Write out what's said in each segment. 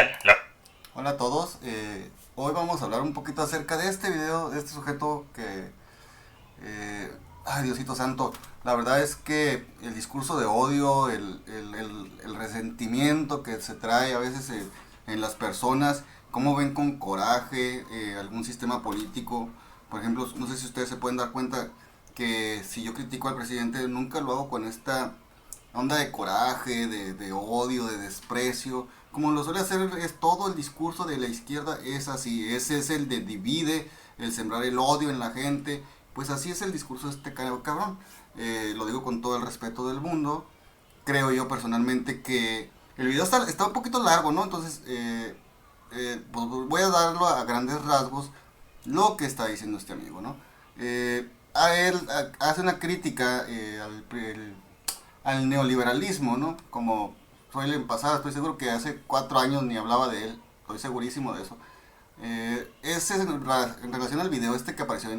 mundial. Hola a todos, hoy vamos a hablar un poquito acerca de este video, de este sujeto que, ay Diosito Santo, la verdad es que el discurso de odio, el resentimiento que se trae a veces en las personas, cómo ven con coraje algún sistema político. Por ejemplo, no sé si ustedes se pueden dar cuenta que si yo critico al presidente nunca lo hago con esta onda de coraje, de odio, de desprecio. Como lo suele hacer es todo el discurso de la izquierda, es así. Ese es el de divide, el sembrar el odio en la gente. Pues así es el discurso de este cabrón. Lo digo con todo el respeto del mundo. Creo yo personalmente que el video está un poquito largo, ¿no? Entonces, pues voy a darlo a grandes rasgos lo que está diciendo este amigo, ¿no? A él hace una crítica al neoliberalismo, ¿no? Como suelen pasar, estoy seguro que hace 4 años ni hablaba de él, estoy segurísimo de eso. Ese es en relación al video este que apareció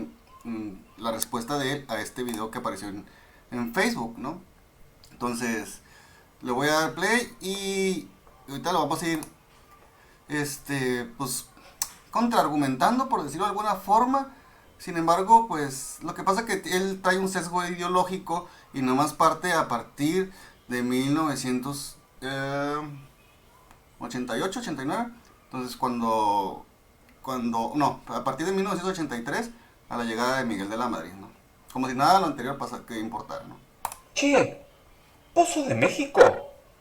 la respuesta de él a este video que apareció en Facebook, ¿no? Entonces, le voy a dar play y ahorita lo vamos a ir, pues, contraargumentando, por decirlo de alguna forma. Sin embargo, pues lo que pasa es que él trae un sesgo ideológico y nomás parte a partir de 1988, 89. Entonces no, a partir de 1983 a la llegada de Miguel de la Madrid, ¿no? Como si nada de lo anterior que importara, ¿no? Che, ¿vos sos de México?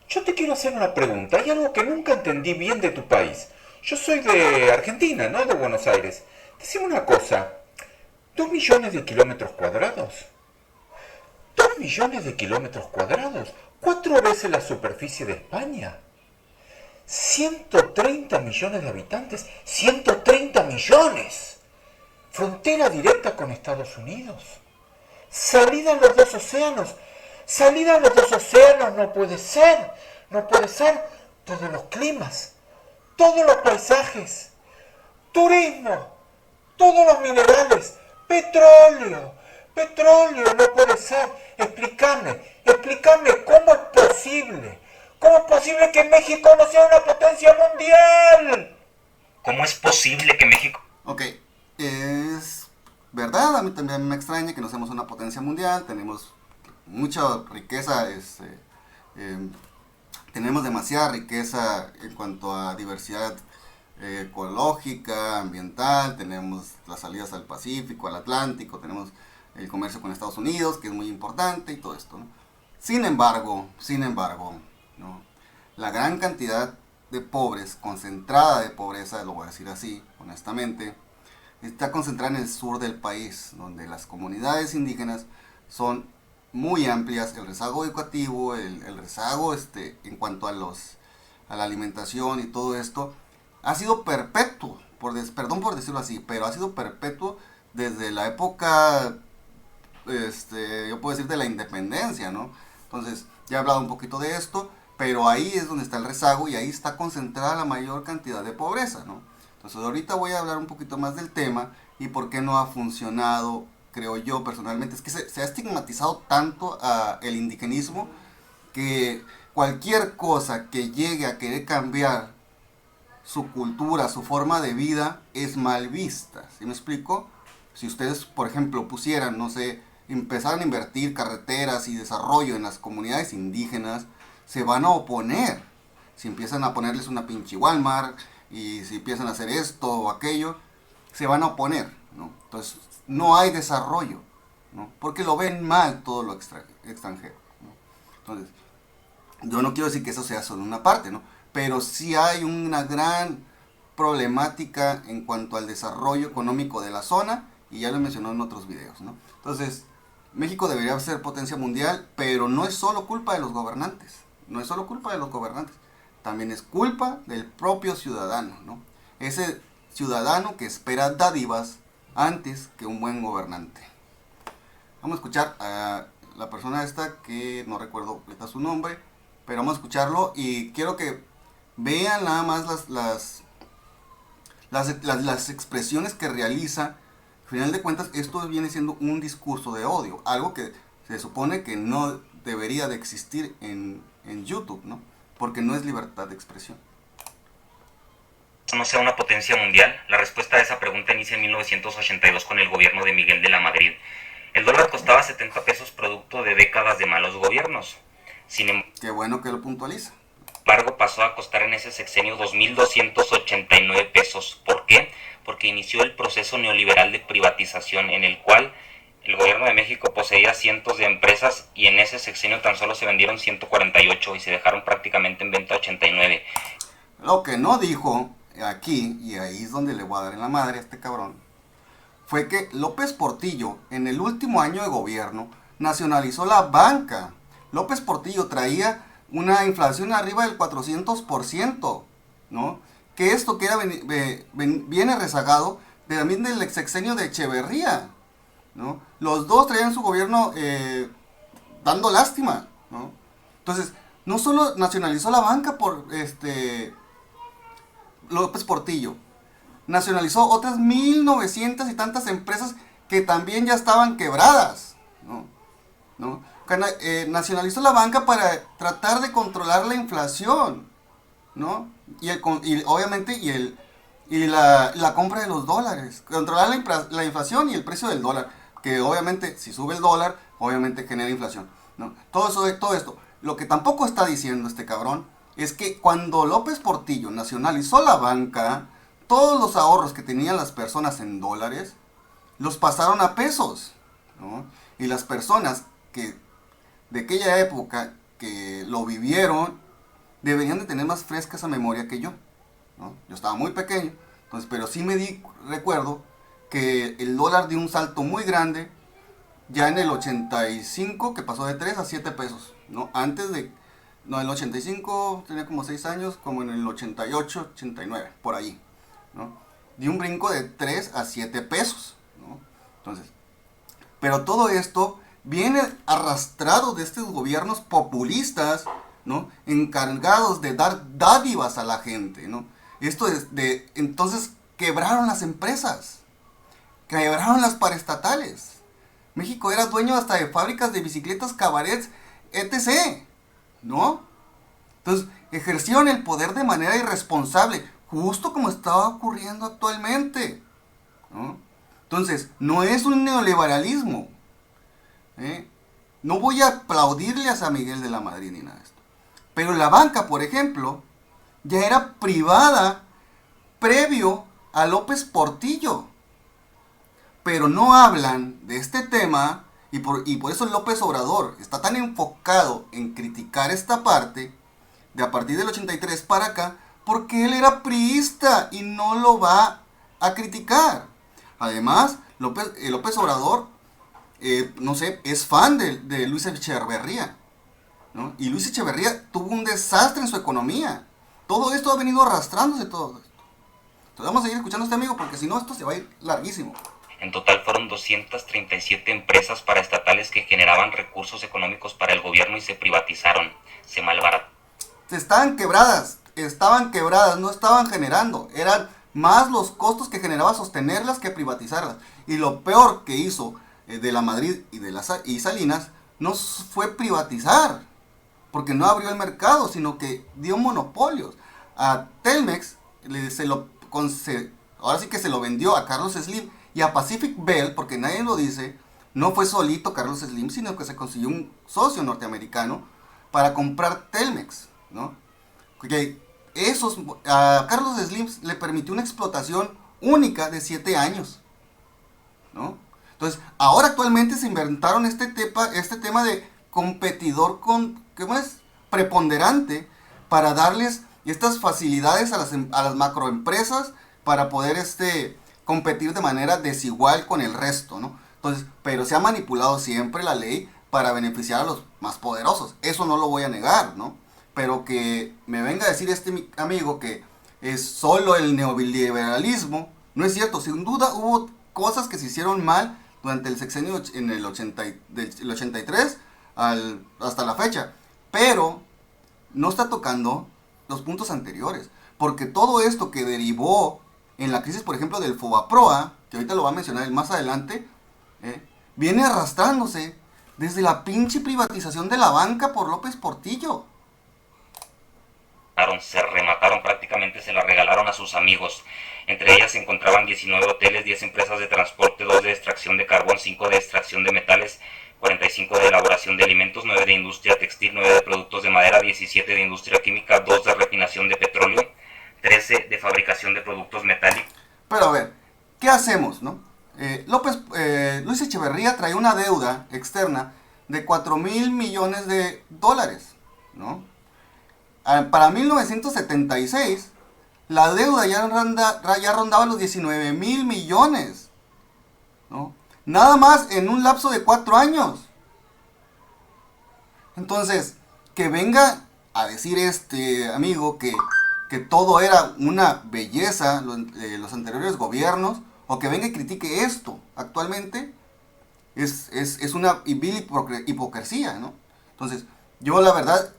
Yo te quiero hacer una pregunta. Hay algo que nunca entendí bien de tu país. Yo soy de Argentina, no de Buenos Aires. Decime una cosa. 2 millones de kilómetros cuadrados. 2 millones de kilómetros cuadrados. 4 veces la superficie de España. 130 millones de habitantes. 130 millones. Frontera directa con Estados Unidos. Salida a los dos océanos. Salida a los dos océanos no puede ser. No puede ser. Todos los climas. Todos los paisajes. Turismo. Todos los minerales. Petróleo. Petróleo no puede ser. Explícame cómo es posible. ¿Cómo es posible que México no sea una potencia mundial? ¿Cómo es posible que México... Ok, es verdad, a mí también me extraña que no seamos una potencia mundial, tenemos mucha riqueza, tenemos demasiada riqueza en cuanto a diversidad ecológica, ambiental, tenemos las salidas al Pacífico, al Atlántico, tenemos el comercio con Estados Unidos, que es muy importante y todo esto, ¿no? Sin embargo, ¿no? La gran cantidad de pobres, concentrada de pobreza, lo voy a decir así, honestamente, está concentrada en el sur del país, donde las comunidades indígenas son muy amplias, el rezago educativo, el rezago en cuanto a la alimentación y todo esto, ha sido perpetuo, perdón por decirlo así, pero ha sido perpetuo desde la época, yo puedo decir de la independencia, ¿no? Entonces, ya he hablado un poquito de esto, pero ahí es donde está el rezago y ahí está concentrada la mayor cantidad de pobreza, ¿no? Entonces, ahorita voy a hablar un poquito más del tema y por qué no ha funcionado, creo yo personalmente. Es que se ha estigmatizado tanto el indigenismo que cualquier cosa que llegue a querer cambiar su cultura, su forma de vida, es mal vista. ¿Sí me explico? Si ustedes, por ejemplo, pusieran, no sé, empezaran a invertir carreteras y desarrollo en las comunidades indígenas, se van a oponer. Si empiezan a ponerles una pinche Walmart y si empiezan a hacer esto o aquello, se van a oponer, ¿no? Entonces, no hay desarrollo, ¿no? Porque lo ven mal todo lo extranjero, ¿no? Entonces, yo no quiero decir que eso sea solo una parte, ¿no? Pero sí hay una gran problemática en cuanto al desarrollo económico de la zona, y ya lo mencionó en otros videos, ¿no? Entonces, México debería ser potencia mundial, pero no es solo culpa de los gobernantes, no es solo culpa de los gobernantes, también es culpa del propio ciudadano, ¿no? Ese ciudadano que espera dádivas antes que un buen gobernante. Vamos a escuchar a la persona esta, que no recuerdo ahorita su nombre, pero vamos a escucharlo y quiero que vean nada más las expresiones que realiza. Al final de cuentas, esto viene siendo un discurso de odio, algo que se supone que no debería de existir en YouTube, ¿no? Porque no es libertad de expresión. no sea una potencia mundial? La respuesta a esa pregunta inicia en 1982 con el gobierno de Miguel de la Madrid. El dólar costaba 70 pesos producto de décadas de malos gobiernos. Sin Qué bueno que lo puntualiza. embargo, pasó a costar en ese sexenio 2.289 pesos. ¿Por qué? Porque inició el proceso neoliberal de privatización en el cual el gobierno de México poseía cientos de empresas y en ese sexenio tan solo se vendieron 148 y se dejaron prácticamente en venta 89. Lo que no dijo aquí, y ahí es donde le voy a dar en la madre a este cabrón, fue que López Portillo, en el último año de gobierno, nacionalizó la banca. López Portillo traía una inflación arriba del 400%, ¿no? Que esto queda, viene rezagado también del sexenio de Echeverría, ¿no? Los dos traían su gobierno dando lástima, ¿no? Entonces, no solo nacionalizó la banca por López Portillo, nacionalizó otras 1900 y tantas empresas que también ya estaban quebradas, ¿no? Nacionalizó la banca para tratar de controlar la inflación, ¿no? Y obviamente la compra de los dólares, controlar la inflación y el precio del dólar, que obviamente si sube el dólar, obviamente genera inflación, ¿no? Todo esto, lo que tampoco está diciendo este cabrón es que cuando López Portillo nacionalizó la banca, todos los ahorros que tenían las personas en dólares los pasaron a pesos, ¿no? Y las personas que de aquella época que lo vivieron deberían de tener más fresca esa memoria que yo, ¿no? Yo estaba muy pequeño, entonces, pero sí recuerdo que el dólar dio un salto muy grande ya en el 85, que pasó de 3 a 7 pesos, ¿no? En el 85 tenía como 6 años, como en el 88, 89, por ahí, ¿no? Dio un brinco de 3 a 7 pesos, ¿no? Entonces, pero todo esto viene arrastrado de estos gobiernos populistas, ¿no? Encargados de dar dádivas a la gente, ¿no? Entonces quebraron las empresas, quebraron las paraestatales. México era dueño hasta de fábricas de bicicletas, cabarets, etc., ¿no? Entonces ejercieron el poder de manera irresponsable, justo como estaba ocurriendo actualmente, ¿no? Entonces, no es un neoliberalismo, ¿eh? No voy a aplaudirle a San Miguel de la Madrid ni nada de esto. Pero la banca, por ejemplo, ya era privada previo a López Portillo. Pero no hablan de este tema y por eso López Obrador está tan enfocado en criticar esta parte de a partir del 83 para acá, porque él era priista y no lo va a criticar. Además, López Obrador, no sé, es fan de Luis Echeverría, ¿no? Y Luis Echeverría tuvo un desastre en su economía. Todo esto ha venido arrastrándose todo esto. Entonces vamos a seguir escuchando a este amigo porque si no esto se va a ir larguísimo. En total fueron 237 empresas paraestatales que generaban recursos económicos para el gobierno y se privatizaron, se malbarataron. Estaban quebradas, no estaban generando. Eran más los costos que generaba sostenerlas que privatizarlas. Y lo peor que hizo de la Madrid y Salinas no fue privatizar, porque no abrió el mercado, sino que dio monopolios. A Telmex ahora sí que se lo vendió a Carlos Slim y a Pacific Bell, porque nadie lo dice. No fue solito Carlos Slim, sino que se consiguió un socio norteamericano para comprar Telmex, ¿no? Porque a Carlos Slim le permitió una explotación única de 7 años, ¿no? Entonces, ahora actualmente se inventaron este tema de competidor preponderante para darles estas facilidades a las macroempresas para poder competir de manera desigual con el resto, ¿no? Entonces, pero se ha manipulado siempre la ley para beneficiar a los más poderosos. Eso no lo voy a negar, ¿no? Pero que me venga a decir mi amigo que es solo el neoliberalismo, no es cierto. Sin duda hubo cosas que se hicieron mal durante el sexenio en el 83 hasta la fecha, pero no está tocando los puntos anteriores, porque todo esto que derivó en la crisis, por ejemplo, del Fobaproa, que ahorita lo va a mencionar más adelante, viene arrastrándose desde la pinche privatización de la banca por López Portillo. Se remataron prácticamente, se la regalaron estafaron a sus amigos. Entre ellas se encontraban 19 hoteles, 10 empresas de transporte, 2 de extracción de carbón, 5 de extracción de metales, 45 de elaboración de alimentos, 9 de industria textil, 9 de productos de madera, 17 de industria química, 2 de refinación de petróleo, 13 de fabricación de productos metálicos. Pero a ver, ¿qué hacemos, no? Luis Echeverría trae una deuda externa de 4,000 millones de dólares, ¿no? Para 1976, la deuda ya rondaba los 19,000 millones, ¿no? Nada más en un lapso de 4 años. Entonces, que venga a decir este amigo que todo era una belleza los anteriores gobiernos, o que venga y critique esto actualmente, es una vil hipocresía, ¿no? Entonces, yo la verdad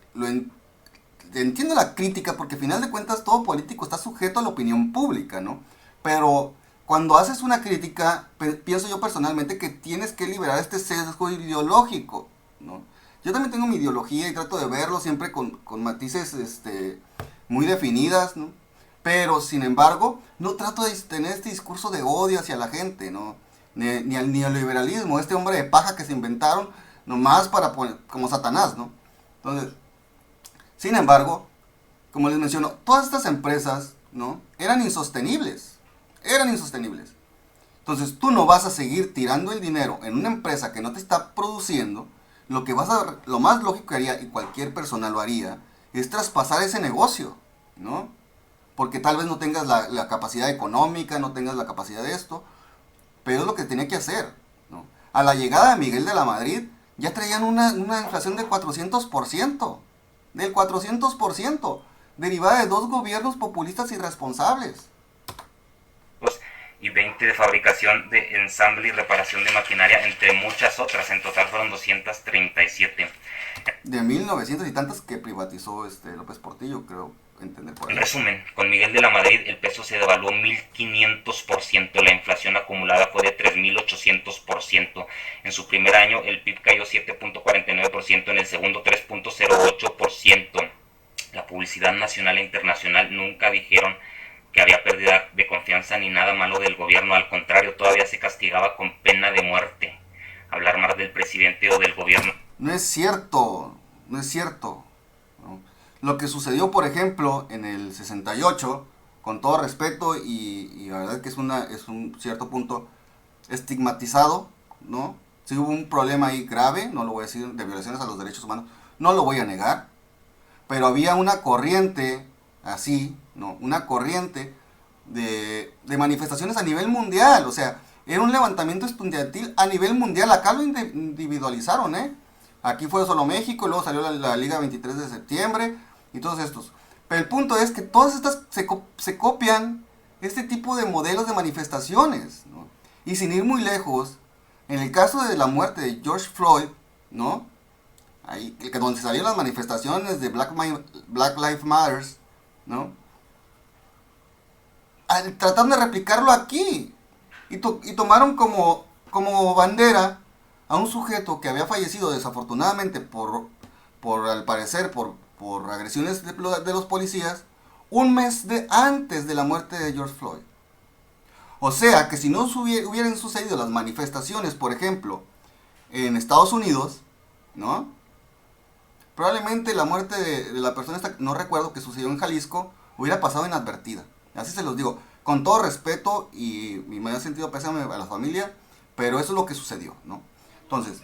entiendo la crítica, porque al final de cuentas todo político está sujeto a la opinión pública, ¿no? Pero cuando haces una crítica, pienso yo personalmente que tienes que liberar este sesgo ideológico, ¿no? Yo también tengo mi ideología y trato de verlo siempre con matices muy definidas, ¿no? Pero, sin embargo, no trato de tener este discurso de odio hacia la gente, ¿no? Ni al neoliberalismo, este hombre de paja que se inventaron nomás para poner, como Satanás, ¿no? Entonces, sin embargo, como les menciono, todas estas empresas, ¿no? Eran insostenibles. Entonces, tú no vas a seguir tirando el dinero en una empresa que no te está produciendo. Lo más lógico que haría, y cualquier persona lo haría, es traspasar ese negocio, ¿no? Porque tal vez no tengas la capacidad económica, no tengas la capacidad de esto, pero es lo que tenía que hacer, ¿no? A la llegada de Miguel de la Madrid, ya traían una inflación del 400%, derivada de 2 gobiernos populistas irresponsables. Y 20 de fabricación de ensamble y reparación de maquinaria, entre muchas otras. En total fueron 237. De 1900 y tantas que privatizó López Portillo, creo entender por ahí. En resumen, con Miguel de la Madrid el peso se devaluó 1500%, la inflación acumulada fue de 3800%. En su primer año el PIB cayó 7.49%, en el segundo 3.08%. La publicidad nacional e internacional nunca dijeron que había pérdida de confianza ni nada malo del gobierno, al contrario, todavía se castigaba con pena de muerte hablar mal del presidente o del gobierno. No es cierto, ¿no? Lo que sucedió, por ejemplo, en el 68, con todo respeto, y la verdad que es un cierto punto estigmatizado, ¿no? Sí hubo un problema ahí grave, no lo voy a decir, de violaciones a los derechos humanos, no lo voy a negar, pero había una corriente así, ¿no? Una corriente de manifestaciones a nivel mundial, o sea, era un levantamiento estudiantil a nivel mundial. Acá lo individualizaron, ¿eh? Aquí fue solo México, luego salió la Liga 23 de septiembre y todos estos. Pero el punto es que todas estas se copian este tipo de modelos de manifestaciones, ¿no? Y sin ir muy lejos, en el caso de la muerte de George Floyd, ¿no? Ahí, donde salieron las manifestaciones de Black Lives Matter, ¿no? Tratando de replicarlo aquí. Y tomaron como bandera a un sujeto que había fallecido desafortunadamente al parecer, por agresiones de los policías, un mes antes de la muerte de George Floyd. O sea, que si no hubieran sucedido las manifestaciones, por ejemplo, en Estados Unidos, ¿no? Probablemente la muerte de la persona no recuerdo, que sucedió en Jalisco, hubiera pasado inadvertida. Así se los digo, con todo respeto y mi mayor sentido pésame a la familia, pero eso es lo que sucedió, ¿no? Entonces,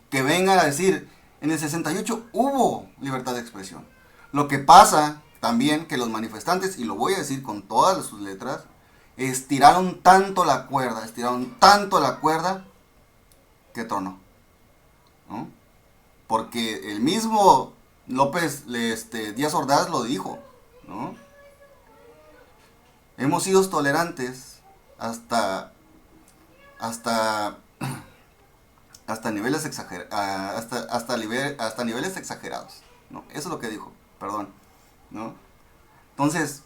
que vengan a decir, en el 68 hubo libertad de expresión. Lo que pasa también que los manifestantes, y lo voy a decir con todas sus letras, estiraron tanto la cuerda que tronó, ¿no? Porque el mismo Díaz Ordaz lo dijo, ¿no? Hemos sido tolerantes hasta niveles hasta niveles exagerados, ¿no? Eso es lo que dijo, perdón, ¿no? Entonces,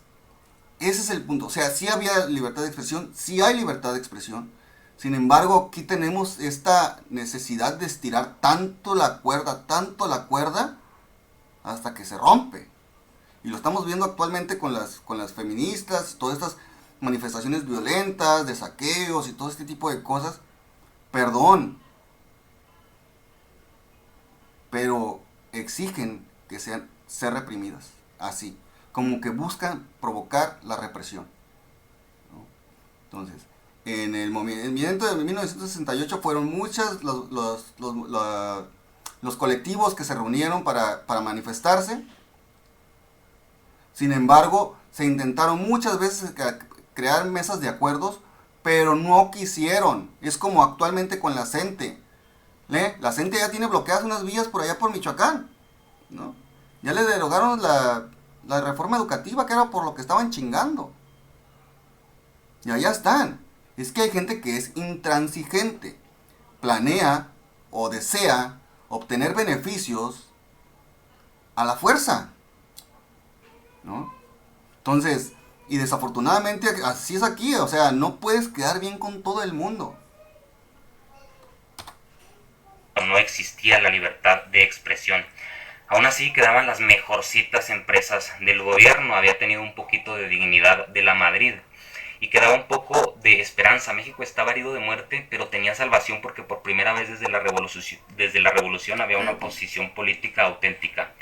ese es el punto. O sea, sí había libertad de expresión, sí hay libertad de expresión. Sin embargo, aquí tenemos esta necesidad de estirar tanto la cuerda, hasta que se rompe. Y lo estamos viendo actualmente con las feministas, todas estas manifestaciones violentas, de saqueos y todo este tipo de cosas. Perdón, pero exigen que sean ser reprimidas, así, como que buscan provocar la represión, ¿no? Entonces, en el movimiento de 1968 fueron muchos los colectivos que se reunieron para manifestarse. Sin embargo, se intentaron muchas veces crear mesas de acuerdos, pero no quisieron. Es como actualmente con la CENTE. La CENTE ya tiene bloqueadas unas vías por allá por Michoacán, ¿no? Ya le derogaron la reforma educativa, que era por lo que estaban chingando. Y allá están. Es que hay gente que es intransigente. Planea o desea obtener beneficios a la fuerza, ¿no? Entonces, y desafortunadamente así es aquí, o sea, no puedes quedar bien con todo el mundo. No existía la libertad de expresión. Aún así quedaban las mejorcitas empresas del gobierno, había tenido un poquito de dignidad de la Madrid y quedaba un poco de esperanza. México estaba herido de muerte, pero tenía salvación porque por primera vez desde la revolución había una oposición política auténtica.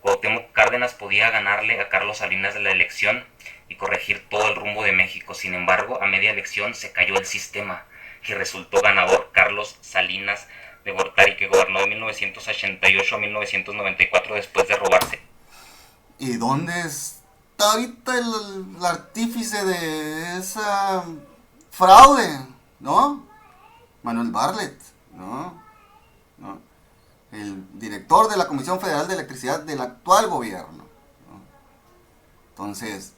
Cuauhtémoc Cárdenas podía ganarle a Carlos Salinas la elección y corregir todo el rumbo de México. Sin embargo, a media elección se cayó el sistema y resultó ganador Carlos Salinas de Gortari, que gobernó de 1988 a 1994 después de robarse. ¿Y dónde está ahorita el artífice de esa fraude? ¿No? Manuel Bartlett, ¿no? El director de la Comisión Federal de Electricidad del actual gobierno, ¿no? Entonces,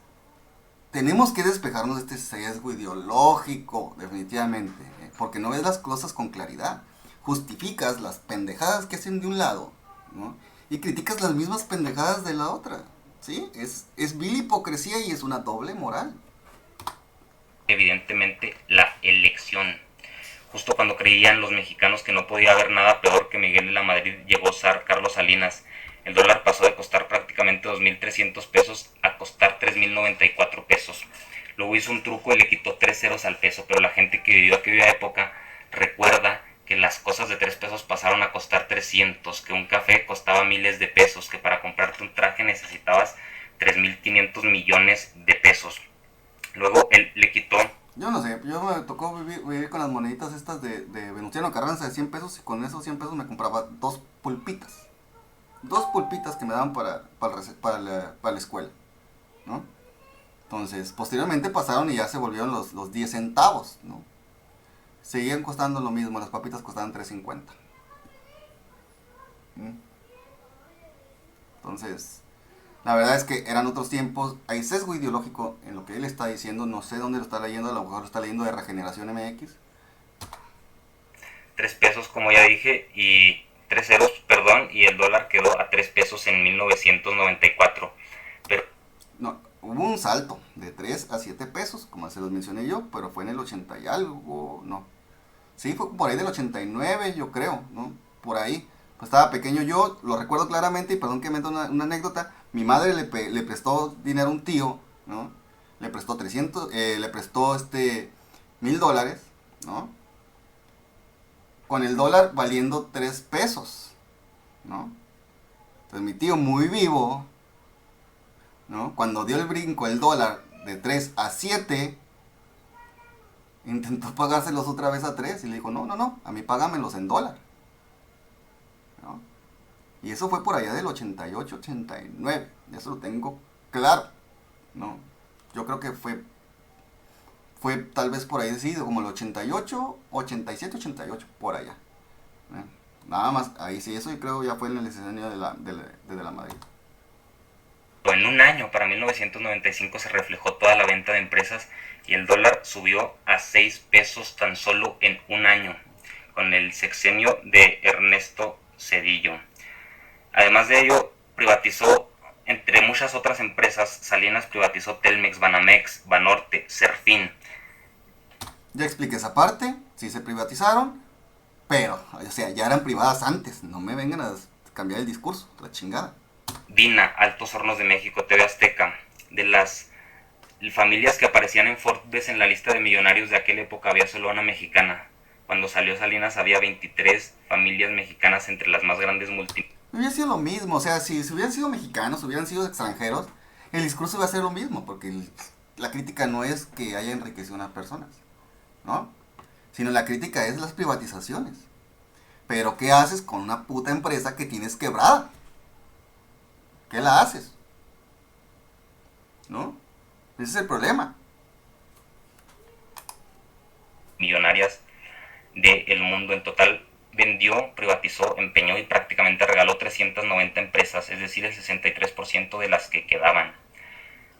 tenemos que despejarnos de este sesgo ideológico, definitivamente, porque no ves las cosas con claridad. Justificas las pendejadas que hacen de un lado, ¿no? Y criticas las mismas pendejadas de la otra, ¿sí? Es vil hipocresía y es una doble moral. Evidentemente, la elección. Justo cuando creían los mexicanos que no podía haber nada peor que Miguel de la Madrid, llegó zar Carlos Salinas. El dólar pasó de costar prácticamente 2.300 pesos a costar 3.094 pesos. Luego hizo un truco y le quitó 3 ceros al peso, pero la gente que vivió aquella época recuerda que las cosas de 3 pesos pasaron a costar 300, que un café costaba miles de pesos, que para comprarte un traje necesitabas 3.500 millones de pesos. Luego él le quitó... Yo no sé, yo me tocó vivir con las moneditas estas de Venustiano Carranza de 100 pesos y con esos 100 pesos me compraba 2 pulpitas. 2 pulpitas que me daban para la escuela, ¿no? Entonces, posteriormente pasaron y ya se volvieron los 10 centavos, ¿no? Seguían costando lo mismo, las papitas costaban $3.50. Entonces, la verdad es que eran otros tiempos. Hay sesgo ideológico en lo que él está diciendo. No sé dónde lo está leyendo, a lo mejor lo está leyendo de Regeneración MX. 3 pesos, como ya dije, y 3 ceros, perdón, y el dólar quedó a 3 pesos en 1994. Pero no, hubo un salto de 3 a 7 pesos, como se los mencioné yo, pero fue en el 80 y algo, no. Sí, fue por ahí del 89, yo creo, ¿no? Por ahí. Pues estaba pequeño yo, lo recuerdo claramente, y perdón que me meto una anécdota. Mi madre le prestó dinero a un tío, ¿no? Le prestó 300, le prestó $1,000, ¿no? Con el dólar valiendo 3 pesos, ¿no? Entonces mi tío muy vivo, ¿no? Cuando dio el brinco el dólar de 3 a 7, intentó pagárselos otra vez a 3 y le dijo, no, a mí págamelos en dólar, ¿no? Y eso fue por allá del 88, 89, eso lo tengo claro, ¿no? Yo creo que fue tal vez por ahí decidido, como el 88, 87, 88, por allá, ¿eh? Nada más, ahí sí, eso yo creo ya fue en el escenario de la Madrid. En un año, para 1995, se reflejó toda la venta de empresas y el dólar subió a 6 pesos tan solo en un año, con el sexenio de Ernesto Zedillo. Además de ello, privatizó, entre muchas otras empresas, Salinas privatizó Telmex, Banamex, Banorte, Serfín. Ya expliqué esa parte, sí se privatizaron, pero, o sea, ya eran privadas antes, no me vengan a cambiar el discurso, la chingada. DINA, Altos Hornos de México, TV Azteca, de las familias que aparecían en Forbes en la lista de millonarios de aquella época había solo una mexicana. Cuando salió Salinas había 23 familias mexicanas entre las más grandes multinacionales. Hubiera sido lo mismo, o sea, si hubieran sido mexicanos, hubieran sido extranjeros, el discurso iba a ser lo mismo, porque la crítica no es que haya enriquecido a unas personas, ¿no? Sino la crítica es las privatizaciones. Pero ¿qué haces con una puta empresa que tienes quebrada? ¿Qué la haces? ¿No? Ese es el problema. Millonarias del mundo en total vendió, privatizó, empeñó y prácticamente regaló 390 empresas, es decir, el 63% de las que quedaban.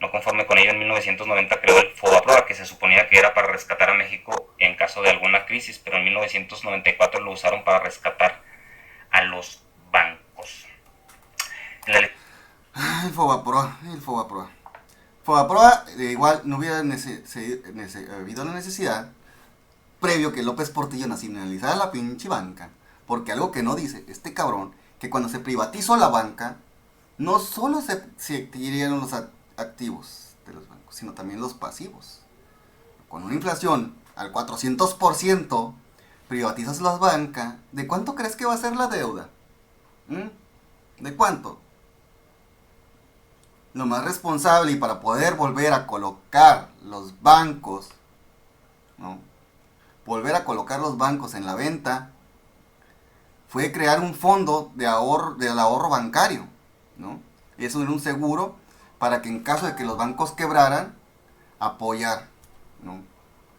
No conforme con ello, en 1990 creó el FOBAPROA, que se suponía que era para rescatar a México en caso de alguna crisis, pero en 1994 lo usaron para rescatar a los bancos. El FOBAPROA, el FOBAPROA. FOBAPROA, igual no hubiera habido la necesidad, previo que López Portillo nacionalizara la pinche banca, porque algo que no dice este cabrón, que cuando se privatizó la banca, no solo se adquirieron los activos de los bancos, sino también los pasivos. Con una inflación al 400%, privatizas las bancas, ¿de cuánto crees que va a ser la deuda? ¿De cuánto? Lo más responsable, y para poder volver a colocar los bancos, ¿no? Volver a colocar los bancos en la venta, fue crear un fondo de ahorro, del ahorro bancario, ¿no? Eso era un seguro para que en caso de que los bancos quebraran, apoyar, ¿no?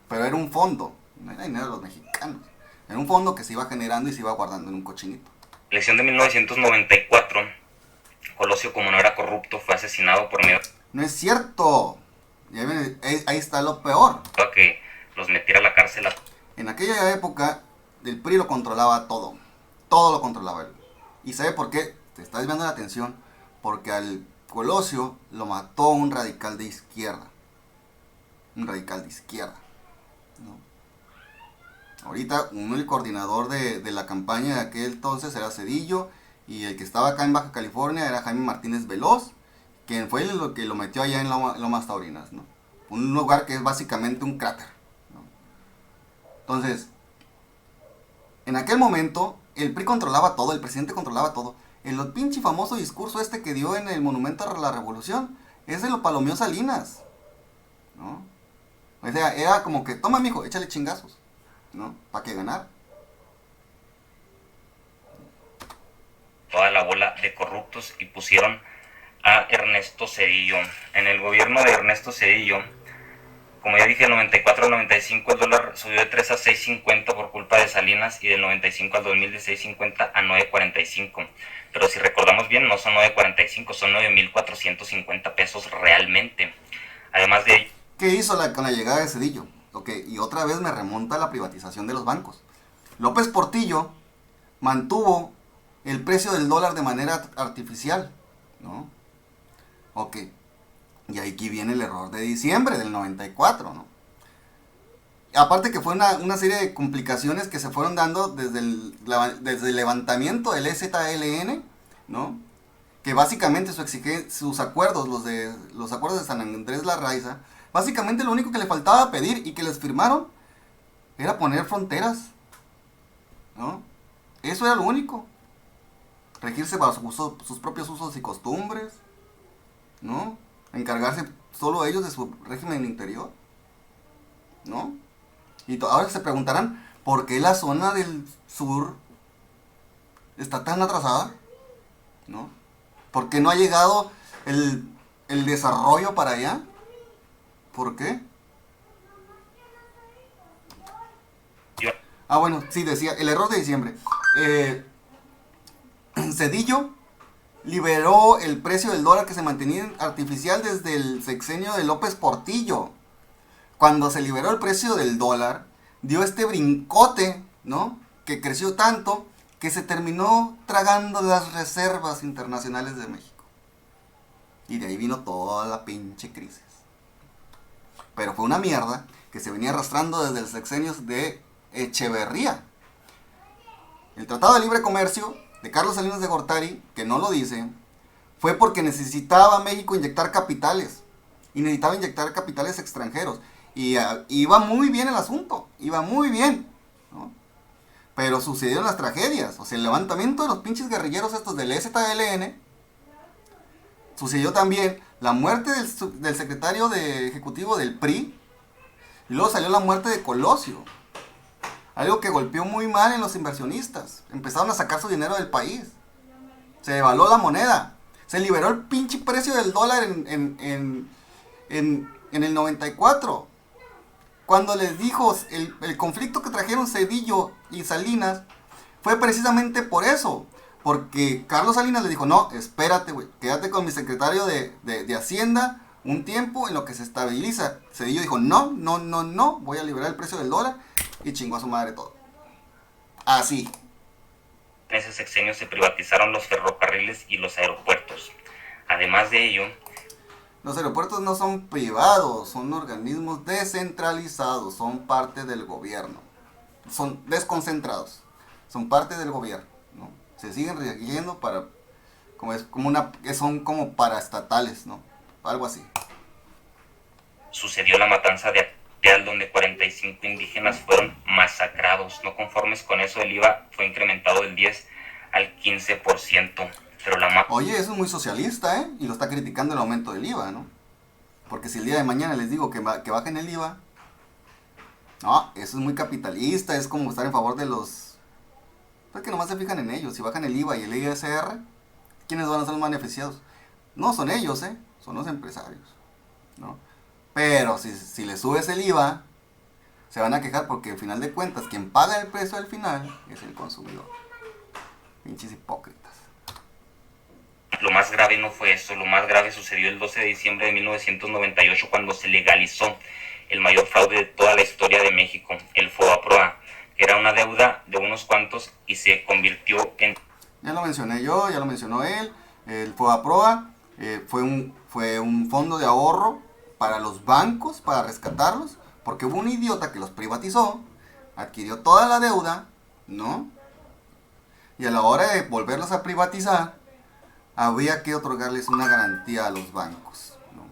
Pero era un fondo, no era dinero de los mexicanos, era un fondo que se iba generando y se iba guardando en un cochinito. Elección de 1994, Colosio, como no era corrupto, fue asesinado por miedo No es cierto, ahí está lo peor. a que los metiera a la cárcel. En aquella época, el PRI lo controlaba todo. Todo lo controlaba él. ¿Y sabe por qué? Te está desviando la atención. Porque al Colosio lo mató un radical de izquierda. Un radical de izquierda, ¿no? Ahorita, el coordinador de la campaña de aquel entonces era Zedillo. Y el que estaba acá en Baja California era Jaime Martínez Veloz, quien fue el que lo metió allá en Lomas Taurinas, ¿no? Un lugar que es básicamente un cráter. Entonces, en aquel momento, el PRI controlaba todo, el presidente controlaba todo. El pinche famoso discurso este que dio en el Monumento a la Revolución, ese lo palomeó Salinas, ¿no? O sea, era como que, toma mijo, échale chingazos, ¿no? Para que ganara. Toda la bola de corruptos y pusieron a Ernesto Zedillo. En el gobierno de Ernesto Zedillo, como ya dije, del 94 al 95 el dólar subió de 3 a 6.50 por culpa de Salinas, y del 95 al 2000 de 6.50 a 9.45. Pero si recordamos bien, no son 9.45, son 9.450 pesos realmente. Además de... ¿Qué hizo con la llegada de Zedillo? Y otra vez me remonta a la privatización de los bancos. López Portillo mantuvo el precio del dólar de manera artificial, ¿no? Y aquí viene el error de diciembre del 94, ¿no? Aparte que fue una serie de complicaciones que se fueron dando desde el levantamiento del EZLN, ¿no? Que básicamente sus acuerdos, los acuerdos de San Andrés Larraiza, básicamente lo único que le faltaba pedir y que les firmaron era poner fronteras, ¿no? Eso era lo único. Regirse para sus propios usos y costumbres, ¿no? Encargarse solo ellos de su régimen interior, ¿no? Y ahora se preguntarán, ¿por qué la zona del sur está tan atrasada? ¿No? ¿Por qué no ha llegado el desarrollo para allá? ¿Por qué? Bueno, sí, decía, el error de diciembre. Zedillo liberó el precio del dólar que se mantenía artificial desde el sexenio de López Portillo. Cuando se liberó el precio del dólar, dio este brincote, ¿no? Que creció tanto que se terminó tragando las reservas internacionales de México. Y de ahí vino toda la pinche crisis. Pero fue una mierda que se venía arrastrando desde el sexenio de Echeverría. El Tratado de Libre Comercio de Carlos Salinas de Gortari, que no lo dice, fue porque necesitaba México inyectar capitales. Y necesitaba inyectar capitales extranjeros. Y iba muy bien el asunto. Iba muy bien, ¿no? Pero sucedieron las tragedias. O sea, el levantamiento de los pinches guerrilleros estos del EZLN. Sucedió también la muerte del secretario ejecutivo del PRI. Y luego salió la muerte de Colosio. Algo que golpeó muy mal en los inversionistas. Empezaron a sacar su dinero del país. Se devaluó la moneda. Se liberó el pinche precio del dólar en el 94. Cuando les dijo el conflicto que trajeron Zedillo y Salinas, fue precisamente por eso. Porque Carlos Salinas le dijo, no, espérate, güey, quédate con mi secretario de Hacienda un tiempo en lo que se estabiliza. Zedillo dijo, no, voy a liberar el precio del dólar, y chingó a su madre todo. Así. En ese sexenio se privatizaron los ferrocarriles y los aeropuertos. Además de ello, los aeropuertos no son privados, son organismos descentralizados, son parte del gobierno. Son desconcentrados, son parte del gobierno, ¿no? Se siguen rigiendo son como paraestatales, ¿no? Algo así. sucedió la matanza de Acteal, donde 45 indígenas fueron masacrados. No conformes con eso, el IVA fue incrementado del 10 al 15%. Pero Oye, eso es muy socialista, ¿eh? Y lo está criticando el aumento del IVA, ¿no? Porque si el día de mañana les digo que bajen el IVA, no, eso es muy capitalista, es como estar en favor de los... Pues que nomás se fijan en ellos. Si bajan el IVA y el ISR, ¿quiénes van a ser los beneficiados? No son ellos, son los empresarios, ¿no? Pero si le subes el IVA, se van a quejar porque al final de cuentas quien paga el precio al final es el consumidor. Pinches hipócritas. Lo más grave no fue eso, lo más grave sucedió el 12 de diciembre de 1998, cuando se legalizó el mayor fraude de toda la historia de México, el FOBAPROA, que era una deuda de unos cuantos y se convirtió en... Ya lo mencioné yo, ya lo mencionó él. El FOBAPROA fue un fondo de ahorro para los bancos, para rescatarlos, porque hubo un idiota que los privatizó, adquirió toda la deuda, ¿no? Y a la hora de volverlos a privatizar, había que otorgarles una garantía a los bancos, ¿no?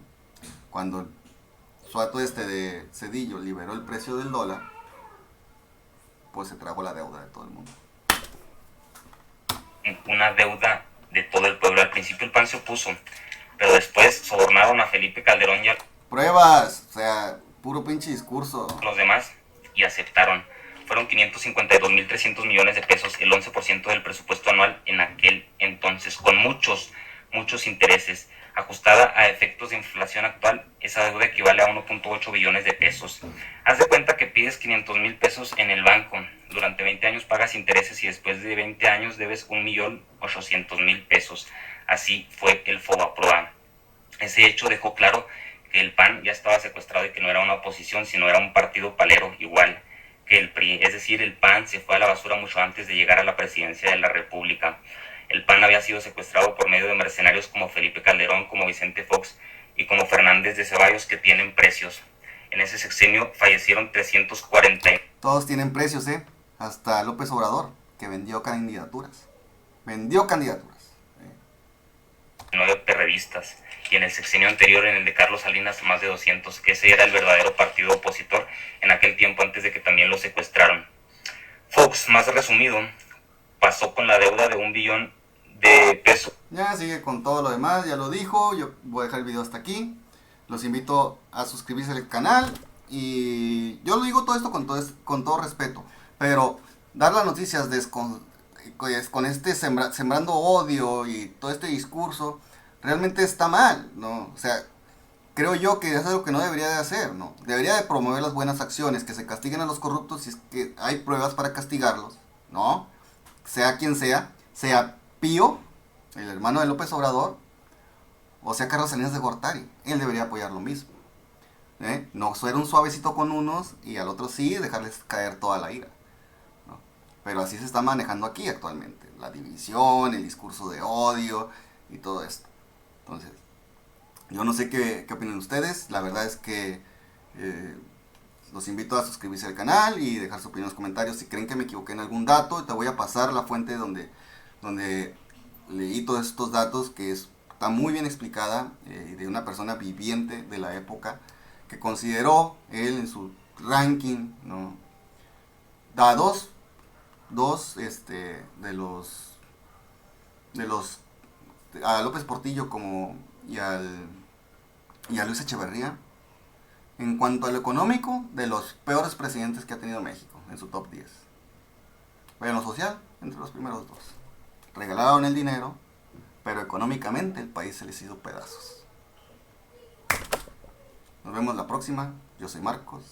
Cuando el suato de Zedillo liberó el precio del dólar, pues se tragó la deuda de todo el mundo. Una deuda de todo el pueblo. Al principio el PAN se opuso, pero después sobornaron a Felipe Calderón y a Pruebas, o sea, puro pinche discurso. los demás y aceptaron. Fueron 552.300 millones de pesos, el 11% del presupuesto anual en aquel entonces, con muchos intereses. Ajustada a efectos de inflación actual, esa deuda equivale a 1.8 billones de pesos. Haz de cuenta que pides 500,000 pesos en el banco, durante 20 años pagas intereses y después de 20 años debes 1.800.000 pesos. Así fue el FOBAPROA. Ese hecho dejó claro que el PAN ya estaba secuestrado y que no era una oposición, sino era un partido palero igual que el PRI. Es decir, el PAN se fue a la basura mucho antes de llegar a la presidencia de la República. El PAN había sido secuestrado por medio de mercenarios como Felipe Calderón, como Vicente Fox y como Fernández de Ceballos, que tienen precios. En ese sexenio fallecieron 340. Todos tienen precios, hasta López Obrador, que vendió candidaturas. 9 perredistas. Y en el sexenio anterior, en el de Carlos Salinas, más de 200, que ese era el verdadero partido opositor en aquel tiempo, antes de que también lo secuestraron. Fox, más resumido, pasó con la deuda de 1 billón de pesos. Ya sigue con todo lo demás, ya lo dijo. Yo voy a dejar el video hasta aquí. Los invito a suscribirse al canal. Y yo lo digo todo esto con todo respeto. Pero dar las noticias con este sembrando odio y todo este discurso realmente está mal, ¿no? O sea, creo yo que es algo que no debería de hacer, ¿no? Debería de promover las buenas acciones, que se castiguen a los corruptos si es que hay pruebas para castigarlos, ¿no? Sea quien sea Pío, el hermano de López Obrador, o sea Carlos Salinas de Gortari, él debería apoyar lo mismo, no ser un suavecito con unos y al otro sí dejarles caer toda la ira, ¿no? Pero así se está manejando aquí actualmente, la división, el discurso de odio y todo esto. Entonces, yo no sé qué opinan ustedes. La verdad es que los invito a suscribirse al canal y dejar su opinión en los comentarios si creen que me equivoqué en algún dato. Te voy a pasar la fuente donde leí todos estos datos, que es está muy bien explicada, de una persona viviente de la época, que consideró él en su ranking, ¿no? Da dos de los a López Portillo como y a Luis Echeverría, en cuanto a lo económico, de los peores presidentes que ha tenido México, en su top 10. Pero en lo social, entre los primeros dos. Regalaron el dinero, pero económicamente el país se les hizo pedazos. Nos vemos la próxima. Yo soy Marcos.